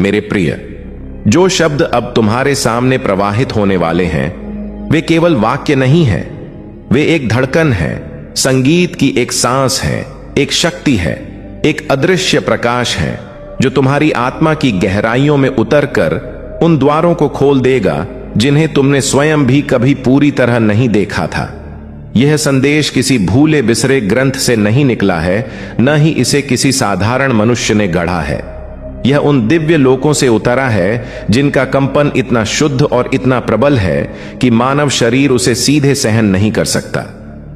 मेरे प्रिय, जो शब्द अब तुम्हारे सामने प्रवाहित होने वाले हैं वे केवल वाक्य नहीं हैं, वे एक धड़कन है, संगीत की एक सांस है, एक शक्ति है, एक अदृश्य प्रकाश है जो तुम्हारी आत्मा की गहराइयों में उतरकर उन द्वारों को खोल देगा जिन्हें तुमने स्वयं भी कभी पूरी तरह नहीं देखा था। यह संदेश किसी भूले बिसरे ग्रंथ से नहीं निकला है, न ही इसे किसी साधारण मनुष्य ने गढ़ा है। यह उन दिव्य लोकों से उतरा है जिनका कंपन इतना शुद्ध और इतना प्रबल है कि मानव शरीर उसे सीधे सहन नहीं कर सकता।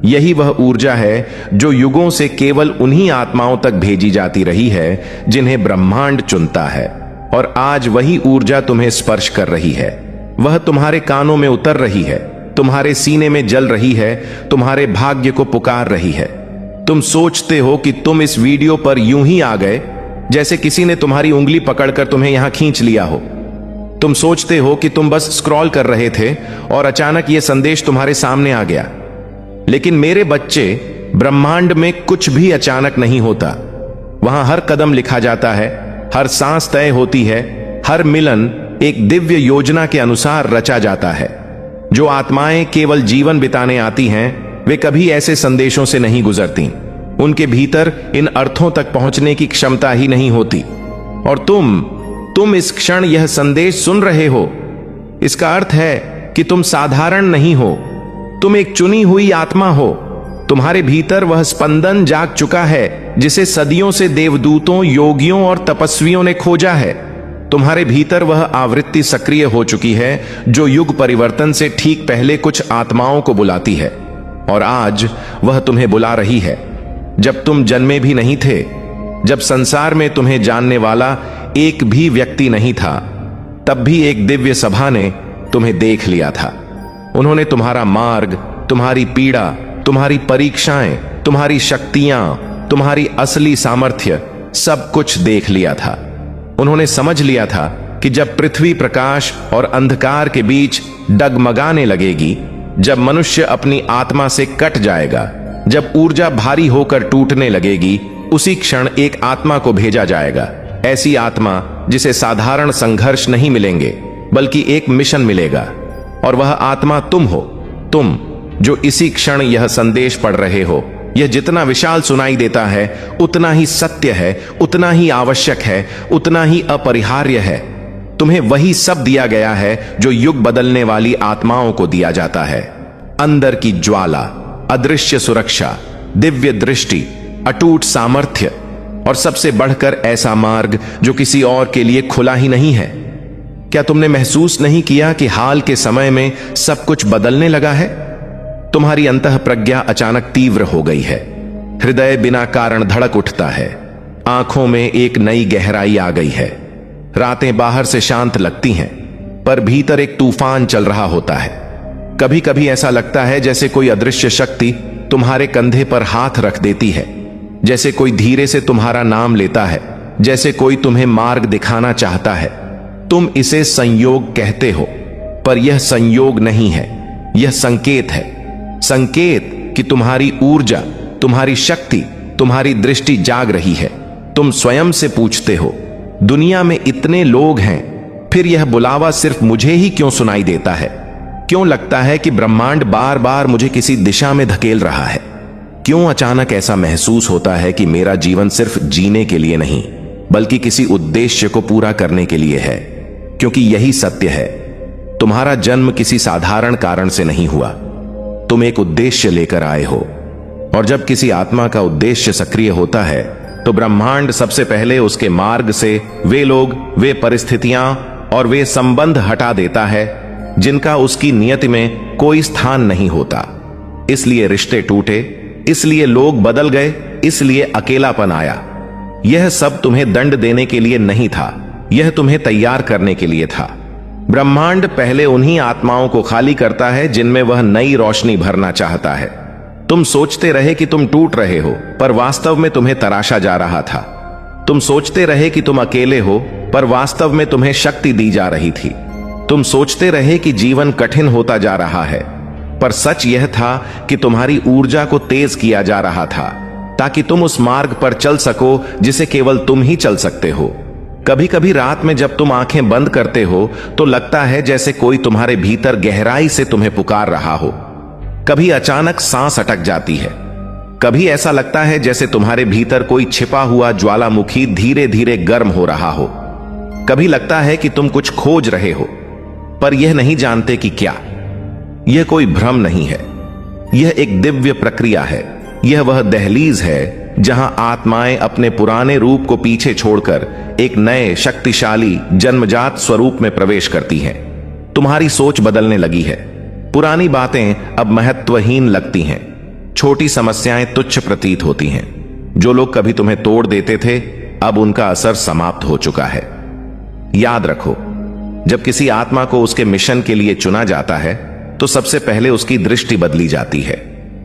यही वह ऊर्जा है जो युगों से केवल उन्हीं आत्माओं तक भेजी जाती रही है जिन्हें ब्रह्मांड चुनता है, और आज वही ऊर्जा तुम्हें स्पर्श कर रही है। वह तुम्हारे कानों में उतर रही है, तुम्हारे सीने में जल रही है, तुम्हारे भाग्य को पुकार रही है। तुम सोचते हो कि तुम इस वीडियो पर यूं ही आ गए जैसे किसी ने तुम्हारी उंगली पकड़कर तुम्हें यहां खींच लिया हो। तुम सोचते हो कि तुम बस स्क्रॉल कर रहे थे और अचानक यह संदेश तुम्हारे सामने आ गया। लेकिन मेरे बच्चे, ब्रह्मांड में कुछ भी अचानक नहीं होता। वहां हर कदम लिखा जाता है, हर सांस तय होती है, हर मिलन एक दिव्य योजना के अनुसार रचा जाता है। जो आत्माएं केवल जीवन बिताने आती हैं, वे कभी ऐसे संदेशों से नहीं गुजरती। उनके भीतर इन अर्थों तक पहुंचने की क्षमता ही नहीं होती। और तुम इस क्षण यह संदेश सुन रहे हो, इसका अर्थ है कि तुम साधारण नहीं हो, तुम एक चुनी हुई आत्मा हो। तुम्हारे भीतर वह स्पंदन जाग चुका है जिसे सदियों से देवदूतों, योगियों और तपस्वियों ने खोजा है। तुम्हारे भीतर वह आवृत्ति सक्रिय हो चुकी है जो युग परिवर्तन से ठीक पहले कुछ आत्माओं को बुलाती है, और आज वह तुम्हें बुला रही है। जब तुम जन्मे भी नहीं थे, जब संसार में तुम्हें जानने वाला एक भी व्यक्ति नहीं था, तब भी एक दिव्य सभा ने तुम्हें देख लिया था। उन्होंने तुम्हारा मार्ग, तुम्हारी पीड़ा, तुम्हारी परीक्षाएं, तुम्हारी शक्तियां, तुम्हारी असली सामर्थ्य सब कुछ देख लिया था। उन्होंने समझ लिया था कि जब पृथ्वी प्रकाश और अंधकार के बीच डगमगाने लगेगी, जब मनुष्य अपनी आत्मा से कट जाएगा, जब ऊर्जा भारी होकर टूटने लगेगी, उसी क्षण एक आत्मा को भेजा जाएगा। ऐसी आत्मा जिसे साधारण संघर्ष नहीं मिलेंगे, बल्कि एक मिशन मिलेगा। और वह आत्मा तुम हो, तुम जो इसी क्षण यह संदेश पढ़ रहे हो। यह जितना विशाल सुनाई देता है, उतना ही सत्य है, उतना ही आवश्यक है, उतना ही अपरिहार्य है। तुम्हें वही सब दिया गया है जो युग बदलने वाली आत्माओं को दिया जाता है। अंदर की ज्वाला, अदृश्य सुरक्षा, दिव्य दृष्टि, अटूट सामर्थ्य, और सबसे बढ़कर ऐसा मार्ग जो किसी और के लिए खुला ही नहीं है। क्या तुमने महसूस नहीं किया कि हाल के समय में सब कुछ बदलने लगा है? तुम्हारी अंतः प्रज्ञा अचानक तीव्र हो गई है। हृदय बिना कारण धड़क उठता है। आंखों में एक नई गहराई आ गई है। रातें बाहर से शांत लगती हैं, पर भीतर एक तूफान चल रहा होता है। कभी कभी ऐसा लगता है जैसे कोई अदृश्य शक्ति तुम्हारे कंधे पर हाथ रख देती है, जैसे कोई धीरे से तुम्हारा नाम लेता है, जैसे कोई तुम्हें मार्ग दिखाना चाहता है। तुम इसे संयोग कहते हो, पर यह संयोग नहीं है, यह संकेत है। संकेत कि तुम्हारी ऊर्जा, तुम्हारी शक्ति, तुम्हारी दृष्टि जाग रही है। तुम स्वयं से पूछते हो, दुनिया में इतने लोग हैं, फिर यह बुलावा सिर्फ मुझे ही क्यों सुनाई देता है? क्यों लगता है कि ब्रह्मांड बार बार मुझे किसी दिशा में धकेल रहा है? क्यों अचानक ऐसा महसूस होता है कि मेरा जीवन सिर्फ जीने के लिए नहीं, बल्कि किसी उद्देश्य को पूरा करने के लिए है? क्योंकि यही सत्य है, तुम्हारा जन्म किसी साधारण कारण से नहीं हुआ। तुम एक उद्देश्य लेकर आए हो, और जब किसी आत्मा का उद्देश्य सक्रिय होता है, तो ब्रह्मांड सबसे पहले उसके मार्ग से वे लोग, वे परिस्थितियां और वे संबंध हटा देता है जिनका उसकी नियति में कोई स्थान नहीं होता। इसलिए रिश्ते टूटे, इसलिए लोग बदल गए, इसलिए अकेलापन आया। यह सब तुम्हें दंड देने के लिए नहीं था, यह तुम्हें तैयार करने के लिए था। ब्रह्मांड पहले उन्हीं आत्माओं को खाली करता है जिनमें वह नई रोशनी भरना चाहता है। तुम सोचते रहे कि तुम टूट रहे हो, पर वास्तव में तुम्हें तराशा जा रहा था। तुम सोचते रहे कि तुम अकेले हो, पर वास्तव में तुम्हें शक्ति दी जा रही थी। तुम सोचते रहे कि जीवन कठिन होता जा रहा है, पर सच यह था कि तुम्हारी ऊर्जा को तेज किया जा रहा था, ताकि तुम उस मार्ग पर चल सको जिसे केवल तुम ही चल सकते हो। कभी कभी रात में जब तुम आंखें बंद करते हो तो लगता है जैसे कोई तुम्हारे भीतर गहराई से तुम्हें पुकार रहा हो। कभी अचानक सांस अटक जाती है। कभी ऐसा लगता है जैसे तुम्हारे भीतर कोई छिपा हुआ ज्वालामुखी धीरे धीरे गर्म हो रहा हो। कभी लगता है कि तुम कुछ खोज रहे हो पर यह नहीं जानते कि क्या। यह कोई भ्रम नहीं है, यह एक दिव्य प्रक्रिया है। यह वह दहलीज है जहां आत्माएं अपने पुराने रूप को पीछे छोड़कर एक नए शक्तिशाली जन्मजात स्वरूप में प्रवेश करती हैं। तुम्हारी सोच बदलने लगी है। पुरानी बातें अब महत्वहीन लगती हैं। छोटी समस्याएं तुच्छ प्रतीत होती हैं। जो लोग कभी तुम्हें तोड़ देते थे अब उनका असर समाप्त हो चुका है। याद रखो, जब किसी आत्मा को उसके मिशन के लिए चुना जाता है तो सबसे पहले उसकी दृष्टि बदली जाती है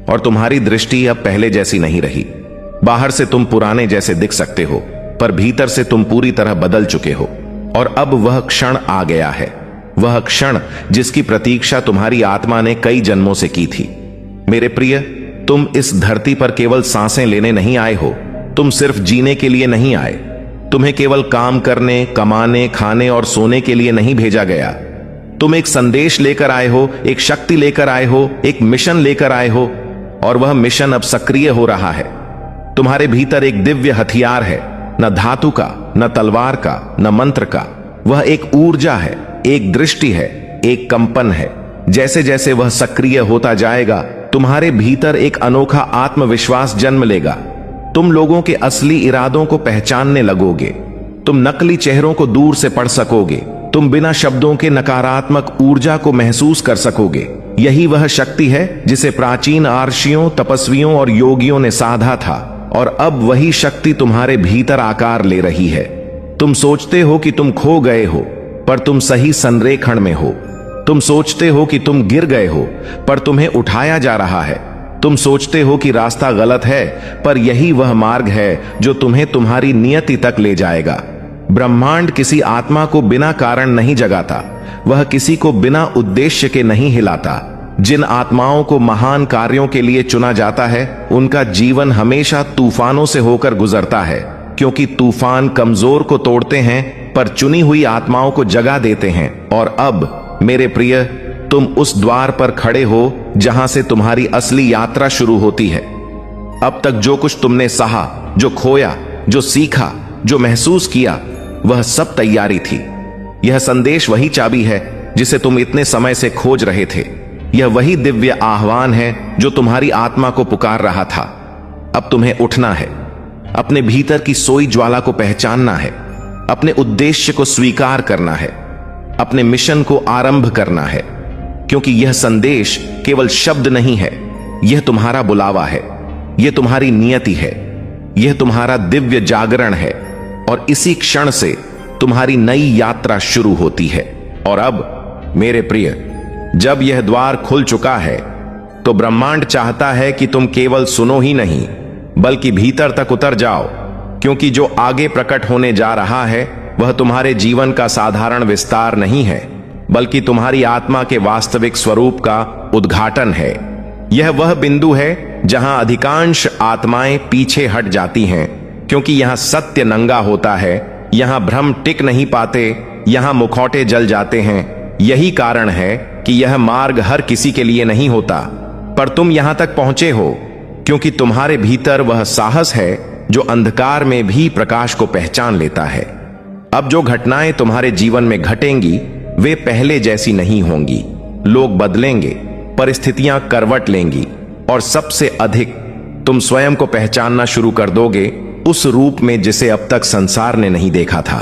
और तुम्हारी दृष्टि अब पहले जैसी नहीं रही। बाहर से तुम पुराने जैसे दिख सकते हो पर भीतर से तुम पूरी तरह बदल चुके हो। और अब वह क्षण आ गया है, वह क्षण जिसकी प्रतीक्षा तुम्हारी आत्मा ने कई जन्मों से की थी। मेरे प्रिय, तुम इस धरती पर केवल सांसें लेने नहीं आए हो, तुम सिर्फ जीने के लिए नहीं आए। तुम्हें केवल काम करने, कमाने, खाने और सोने के लिए नहीं भेजा गया। तुम एक संदेश लेकर आए हो, एक शक्ति लेकर आए हो, एक मिशन लेकर आए हो और वह मिशन अब सक्रिय हो रहा है। तुम्हारे भीतर एक दिव्य हथियार है, न धातु का, न तलवार का, न मंत्र का। वह एक ऊर्जा है, एक दृष्टि है, एक कंपन है। जैसे जैसे वह सक्रिय होता जाएगा तुम्हारे भीतर एक अनोखा आत्मविश्वास जन्म लेगा। तुम लोगों के असली इरादों को पहचानने लगोगे। तुम नकली चेहरों को दूर से पढ़ सकोगे। तुम बिना शब्दों के नकारात्मक ऊर्जा को महसूस कर सकोगे। यही वह शक्ति है जिसे प्राचीन आर्षियों, तपस्वियों और योगियों ने साधा था और अब वही शक्ति तुम्हारे भीतर आकार ले रही है। तुम सोचते हो कि तुम खो गए हो पर तुम सही संरेखण में हो। तुम सोचते हो कि तुम गिर गए हो पर तुम्हें उठाया जा रहा है। तुम सोचते हो कि रास्ता गलत है पर यही वह मार्ग है जो तुम्हें तुम्हारी नियति तक ले जाएगा। ब्रह्मांड किसी आत्मा को बिना कारण नहीं जगाता, वह किसी को बिना उद्देश्य के नहीं हिलाता। जिन आत्माओं को महान कार्यों के लिए चुना जाता है उनका जीवन हमेशा तूफानों से होकर गुजरता है, क्योंकि तूफान कमजोर को तोड़ते हैं पर चुनी हुई आत्माओं को जगा देते हैं। और अब मेरे प्रिय, तुम उस द्वार पर खड़े हो जहां से तुम्हारी असली यात्रा शुरू होती है। अब तक जो कुछ तुमने सहा, जो खोया, जो सीखा, जो महसूस किया, वह सब तैयारी थी। यह संदेश वही चाबी है जिसे तुम इतने समय से खोज रहे थे। यह वही दिव्य आह्वान है जो तुम्हारी आत्मा को पुकार रहा था। अब तुम्हें उठना है, अपने भीतर की सोई ज्वाला को पहचानना है, अपने उद्देश्य को स्वीकार करना है, अपने मिशन को आरंभ करना है। क्योंकि यह संदेश केवल शब्द नहीं है, यह तुम्हारा बुलावा है, यह तुम्हारी नियति है, यह तुम्हारा दिव्य जागरण है और इसी क्षण से तुम्हारी नई यात्रा शुरू होती है। और अब मेरे प्रिय, जब यह द्वार खुल चुका है तो ब्रह्मांड चाहता है कि तुम केवल सुनो ही नहीं बल्कि भीतर तक उतर जाओ, क्योंकि जो आगे प्रकट होने जा रहा है वह तुम्हारे जीवन का साधारण विस्तार नहीं है बल्कि तुम्हारी आत्मा के वास्तविक स्वरूप का उद्घाटन है। यह वह बिंदु है जहां अधिकांश आत्माएं पीछे हट जाती हैं, क्योंकि यहां सत्य नंगा होता है, यहां भ्रम टिक नहीं पाते, यहां मुखौटे जल जाते हैं। यही कारण है कि यह मार्ग हर किसी के लिए नहीं होता, पर तुम यहां तक पहुंचे हो क्योंकि तुम्हारे भीतर वह साहस है जो अंधकार में भी प्रकाश को पहचान लेता है। अब जो घटनाएं तुम्हारे जीवन में घटेंगी वे पहले जैसी नहीं होंगी। लोग बदलेंगे, परिस्थितियां करवट लेंगी और सबसे अधिक तुम स्वयं को पहचानना शुरू कर दोगे उस रूप में जिसे अब तक संसार ने नहीं देखा था।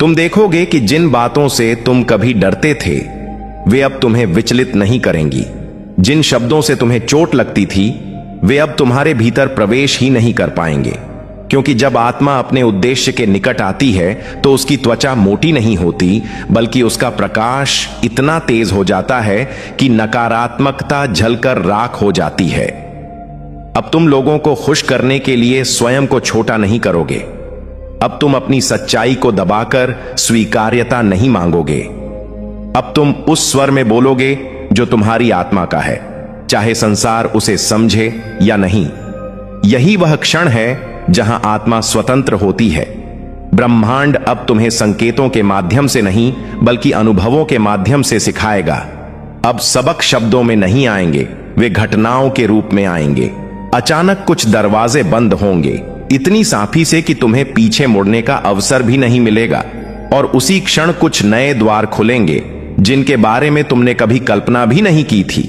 तुम देखोगे कि जिन बातों से तुम कभी डरते थे वे अब तुम्हें विचलित नहीं करेंगी। जिन शब्दों से तुम्हें चोट लगती थी वे अब तुम्हारे भीतर प्रवेश ही नहीं कर पाएंगे, क्योंकि जब आत्मा अपने उद्देश्य के निकट आती है तो उसकी त्वचा मोटी नहीं होती बल्कि उसका प्रकाश इतना तेज हो जाता है कि नकारात्मकता जलकर राख हो जाती है। अब तुम लोगों को खुश करने के लिए स्वयं को छोटा नहीं करोगे। अब तुम अपनी सच्चाई को दबाकर स्वीकार्यता नहीं मांगोगे। अब तुम उस स्वर में बोलोगे जो तुम्हारी आत्मा का है, चाहे संसार उसे समझे या नहीं। यही वह क्षण है जहां आत्मा स्वतंत्र होती है। ब्रह्मांड अब तुम्हें संकेतों के माध्यम से नहीं बल्कि अनुभवों के माध्यम से सिखाएगा। अब सबक शब्दों में नहीं आएंगे, वे घटनाओं के रूप में आएंगे। अचानक कुछ दरवाजे बंद होंगे, इतनी साफी से कि तुम्हें पीछे मुड़ने का अवसर भी नहीं मिलेगा, और उसी क्षण कुछ नए द्वार खुलेंगे जिनके बारे में तुमने कभी कल्पना भी नहीं की थी।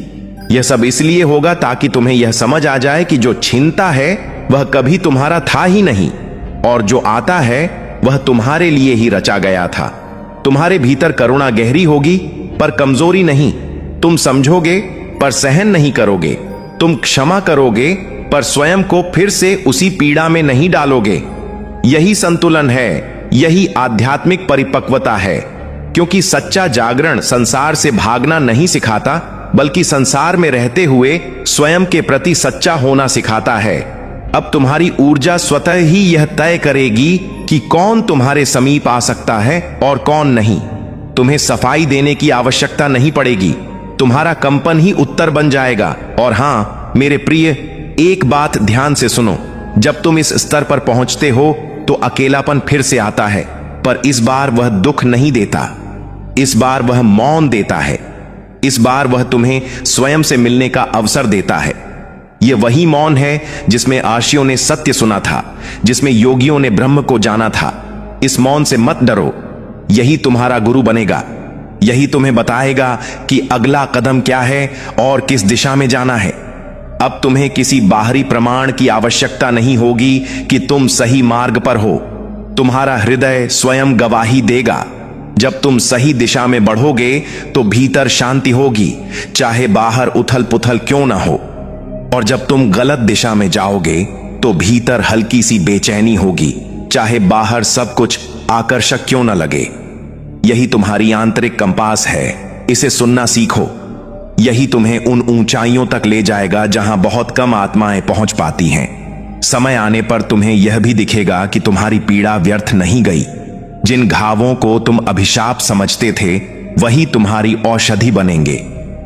यह सब इसलिए होगा ताकि तुम्हें यह समझ आ जाए कि जो छिनता है वह कभी तुम्हारा था ही नहीं, और जो आता है वह तुम्हारे लिए ही रचा गया था। तुम्हारे भीतर करुणा गहरी होगी पर कमजोरी नहीं। तुम समझोगे पर सहन नहीं करोगे। तुम क्षमा करोगे पर स्वयं को फिर से उसी पीड़ा में नहीं डालोगे। यही संतुलन है, यही आध्यात्मिक परिपक्वता है। क्योंकि सच्चा जागरण संसार से भागना नहीं सिखाता बल्कि संसार में रहते हुए स्वयं के प्रति सच्चा होना सिखाता है। अब तुम्हारी ऊर्जा स्वतः ही यह तय करेगी कि कौन तुम्हारे समीप आ सकता है और कौन नहीं। तुम्हें सफाई देने की आवश्यकता नहीं पड़ेगी, तुम्हारा कंपन ही उत्तर बन जाएगा। और हां मेरे प्रिय, एक बात ध्यान से सुनो, जब तुम इस स्तर पर पहुंचते हो तो अकेलापन फिर से आता है, पर इस बार वह दुख नहीं देता, इस बार वह मौन देता है। इस बार वह तुम्हें स्वयं से मिलने का अवसर देता है। यह वही मौन है जिसमें आर्षियों ने सत्य सुना था, जिसमें योगियों ने ब्रह्म को जाना था। इस मौन से मत डरो, यही तुम्हारा गुरु बनेगा। यही तुम्हें बताएगा कि अगला कदम क्या है और किस दिशा में जाना है। अब तुम्हें किसी बाहरी प्रमाण की आवश्यकता नहीं होगी कि तुम सही मार्ग पर हो। तुम्हारा हृदय स्वयं गवाही देगा। जब तुम सही दिशा में बढ़ोगे तो भीतर शांति होगी, चाहे बाहर उथल पुथल क्यों ना हो। और जब तुम गलत दिशा में जाओगे तो भीतर हल्की सी बेचैनी होगी, चाहे बाहर सब कुछ आकर्षक क्यों न लगे। यही तुम्हारी आंतरिक कंपास है, इसे सुनना सीखो। यही तुम्हें उन ऊंचाइयों तक ले जाएगा जहां बहुत कम आत्माएं पहुंच पाती हैं। समय आने पर तुम्हें यह भी दिखेगा कि तुम्हारी पीड़ा व्यर्थ नहीं गई। जिन घावों को तुम अभिशाप समझते थे वही तुम्हारी औषधि बनेंगे।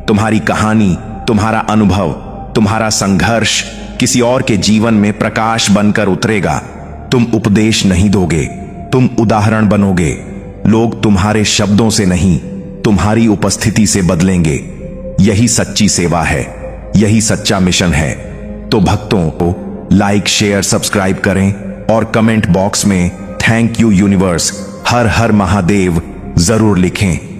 तुम्हारी कहानी, तुम्हारा अनुभव, तुम्हारा संघर्ष किसी और के जीवन में प्रकाश बनकर उतरेगा। तुम उपदेश नहीं दोगे, तुम उदाहरण बनोगे। लोग तुम्हारे शब्दों से नहीं, तुम्हारी उपस्थिति से बदलेंगे। यही सच्ची सेवा है, यही सच्चा मिशन है। तो भक्तों को लाइक, शेयर, सब्सक्राइब करें और कमेंट बॉक्स में थैंक यू यूनिवर्स, हर हर महादेव जरूर लिखें।